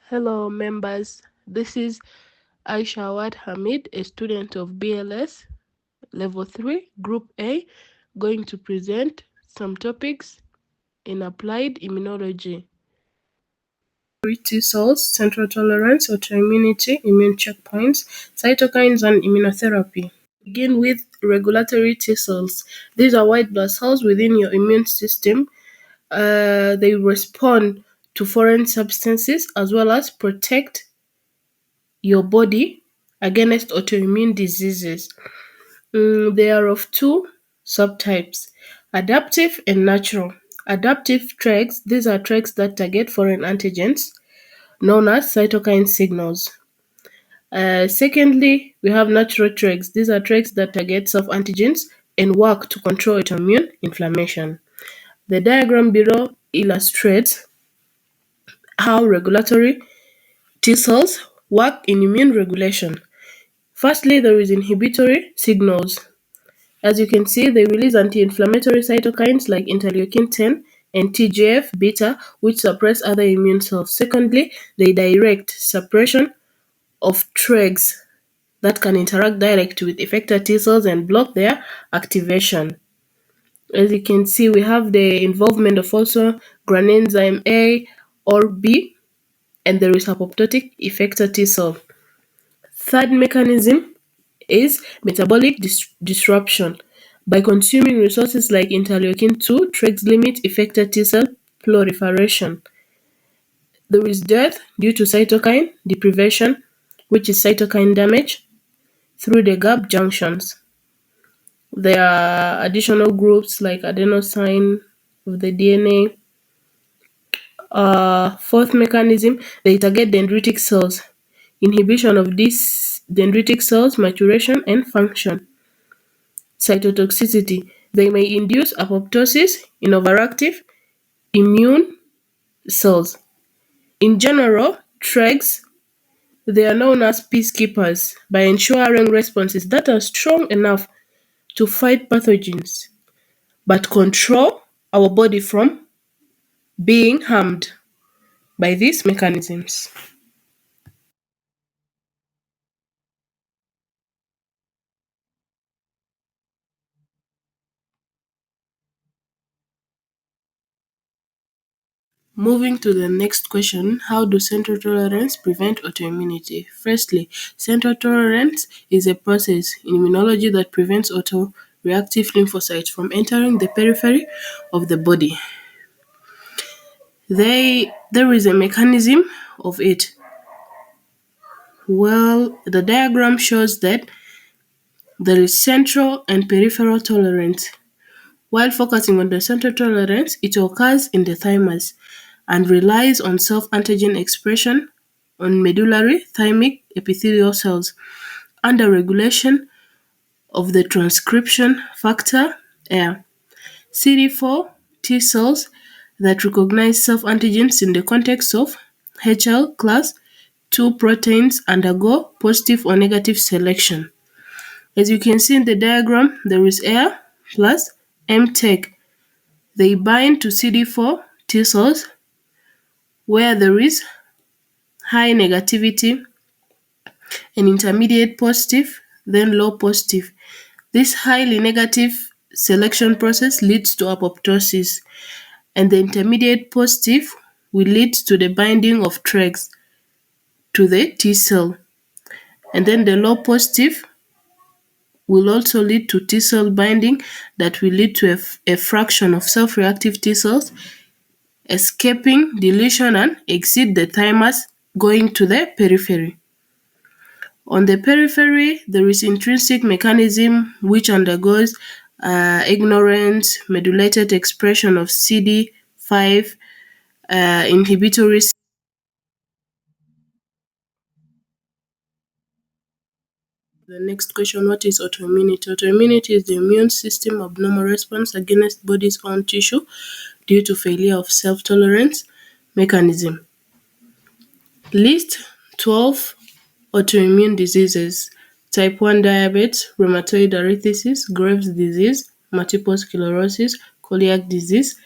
Hello, members. This is Aisha Awad Hamid, a student of BLS Level 3, Group A, going to present some topics in applied immunology. T cells, central tolerance, autoimmunity, immune checkpoints, cytokines, and immunotherapy. Begin with regulatory T cells. These are white blood cells within your immune system. They respond to foreign substances as well as protect your body against autoimmune diseases. They are of two subtypes, adaptive and natural. Adaptive tracks, these are tracks that target foreign antigens known as cytokine signals. Secondly, we have natural tracks. These are tracks that target self antigens and work to control autoimmune inflammation. The diagram below illustrates how regulatory T cells work in immune regulation. Firstly, there is inhibitory signals. As you can see, they release anti-inflammatory cytokines like interleukin 10 and TGF beta, which suppress other immune cells. Secondly, they direct suppression of tregs that can interact directly with effector T cells and block their activation. As you can see, we have the involvement of also granenzyme A or B, and there is apoptotic effector T cell. Third mechanism is metabolic disruption. By consuming resources like interleukin 2, tregs limit effector T cell proliferation. There is death due to cytokine deprivation, which is cytokine damage through the gap junctions. There are additional groups like adenosine of the DNA. Fourth mechanism, they target dendritic cells. Inhibition of these dendritic cells maturation and function. Cytotoxicity, they may induce apoptosis in overactive immune cells. In general, tregs, they are known as peacekeepers by ensuring responses that are strong enough to fight pathogens but control our body from being harmed by these mechanisms. Moving to the next question, how do central tolerance prevent autoimmunity? Firstly, central tolerance is a process in immunology that prevents autoreactive lymphocytes from entering the periphery of the body. There is a mechanism of it. Well, the diagram shows that there is central and peripheral tolerance. While focusing on the central tolerance, it occurs in the thymus and relies on self-antigen expression on medullary thymic epithelial cells under regulation of the transcription factor A. CD4 T cells that recognize self-antigens in the context of HL class 2 proteins undergo positive or negative selection. As you can see in the diagram, there is A plus MTEG. They bind to CD4 T cells where there is high negativity and intermediate positive, then low positive. This highly negative selection process leads to apoptosis, and the intermediate positive will lead to the binding of tregs to the T cell. And then the low positive will also lead to T cell binding that will lead to a fraction of self reactive T cells escaping deletion and exit the thymus going to the periphery. On the periphery, there is intrinsic mechanism which undergoes ignorance, modulated expression of CD5 inhibitory. The next question, what is autoimmunity? Autoimmunity is the immune system abnormal response against body's own tissue due to failure of self-tolerance mechanism. List 12 autoimmune diseases: type 1 diabetes, rheumatoid arthritis, Graves' disease, multiple sclerosis, celiac disease,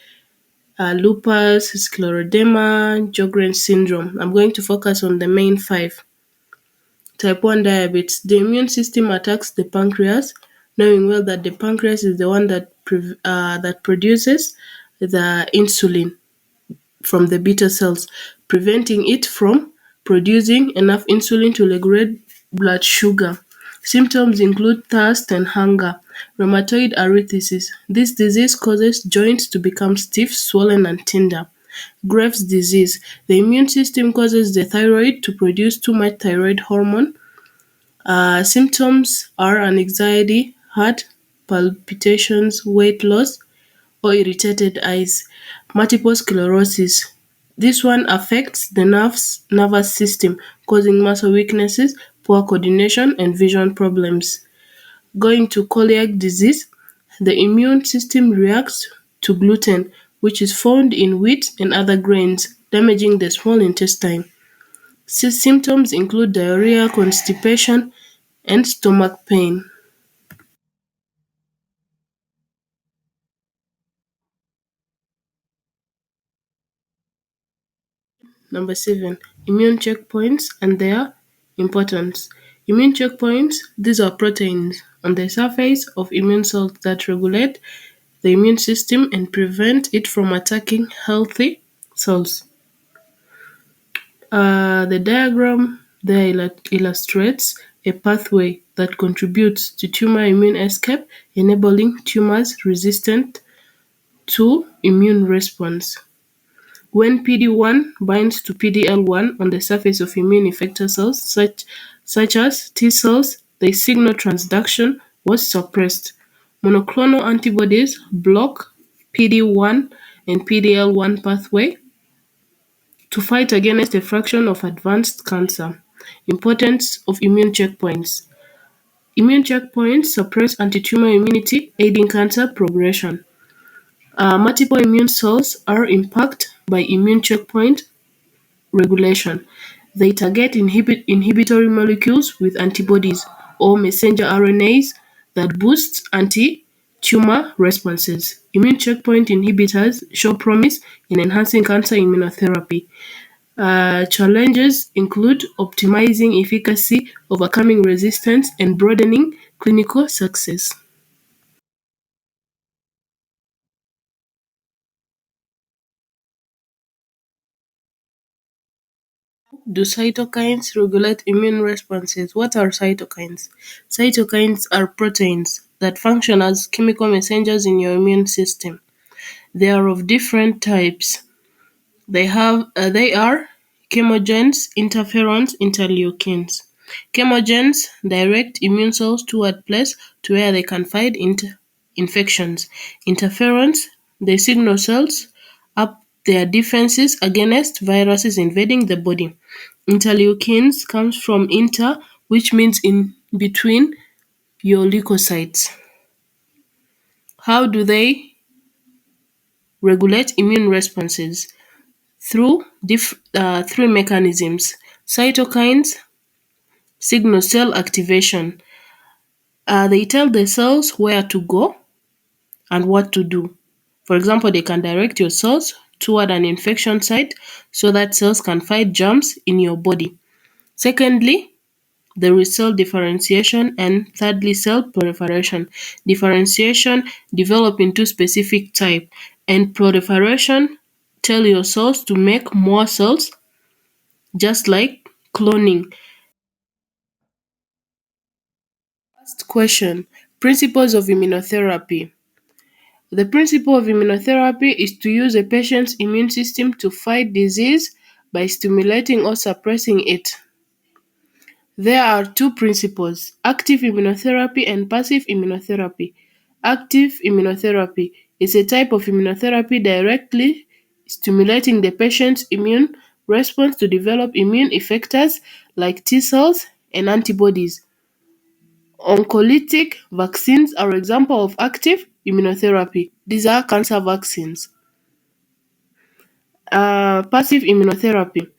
lupus, scleroderma, Sjogren's syndrome. I'm going to focus on the main five. Type 1 diabetes. The immune system attacks the pancreas, knowing well that the pancreas is the one that produces the insulin from the beta cells, preventing it from producing enough insulin to regulate blood sugar. Symptoms include thirst and hunger. Rheumatoid arthritis. This disease causes joints to become stiff, swollen, and tender. Graves' disease. The immune system causes the thyroid to produce too much thyroid hormone. Symptoms are anxiety, heart palpitations, weight loss, or irritated eyes. Multiple sclerosis. This one affects the nervous system, causing muscle weaknesses, poor coordination, and vision problems. Going to celiac disease, the immune system reacts to gluten, which is found in wheat and other grains, damaging the small intestine. Symptoms include diarrhea, constipation, and stomach pain. Number 7, immune checkpoints and their importance. Immune checkpoints, these are proteins on the surface of immune cells that regulate the immune system and prevent it from attacking healthy cells. The diagram there illustrates a pathway that contributes to tumor immune escape, enabling tumors resistant to immune response. When PD-1 binds to PD-L1 on the surface of immune effector cells, such as T cells, the signal transduction was suppressed. Monoclonal antibodies block PD-1 and PD-L1 pathway to fight against a fraction of advanced cancer. Importance of immune checkpoints. Immune checkpoints suppress antitumor immunity, aiding cancer progression. Multiple immune cells are impacted by immune checkpoint regulation. They target inhibitory molecules with antibodies or messenger RNAs that boost anti-tumor responses. Immune checkpoint inhibitors show promise in enhancing cancer immunotherapy. Challenges include optimizing efficacy, overcoming resistance, and broadening clinical success. Do cytokines regulate immune responses? What are cytokines? Cytokines are proteins that function as chemical messengers in your immune system. They are of different types. They are chemogens, interferons, interleukins. Chemogens direct immune cells toward place to where they can fight infections. Interferons, they signal cells up their defenses against viruses invading the body. Interleukins comes from inter, which means in between your leukocytes. How do they regulate immune responses? Through three mechanisms. Cytokines signal cell activation. They tell the cells where to go and what to do. For example, they can direct your cells toward an infection site so that cells can fight germs in your body. Secondly, there is cell differentiation, and thirdly, cell proliferation. Differentiation develop into specific type, and proliferation tell your cells to make more cells, just like cloning. Last question. Principles of immunotherapy. The principle of immunotherapy is to use a patient's immune system to fight disease by stimulating or suppressing it. There are two principles: active immunotherapy and passive immunotherapy. Active immunotherapy is a type of immunotherapy directly stimulating the patient's immune response to develop immune effectors like T cells and antibodies. Oncolytic vaccines are examples of active immunotherapy. These are cancer vaccines. Passive immunotherapy.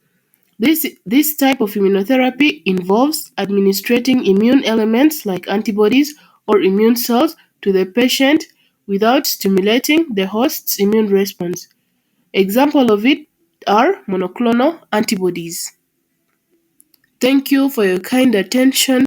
This type of immunotherapy involves administering immune elements like antibodies or immune cells to the patient without stimulating the host's immune response. Example of it are monoclonal antibodies. Thank you for your kind attention.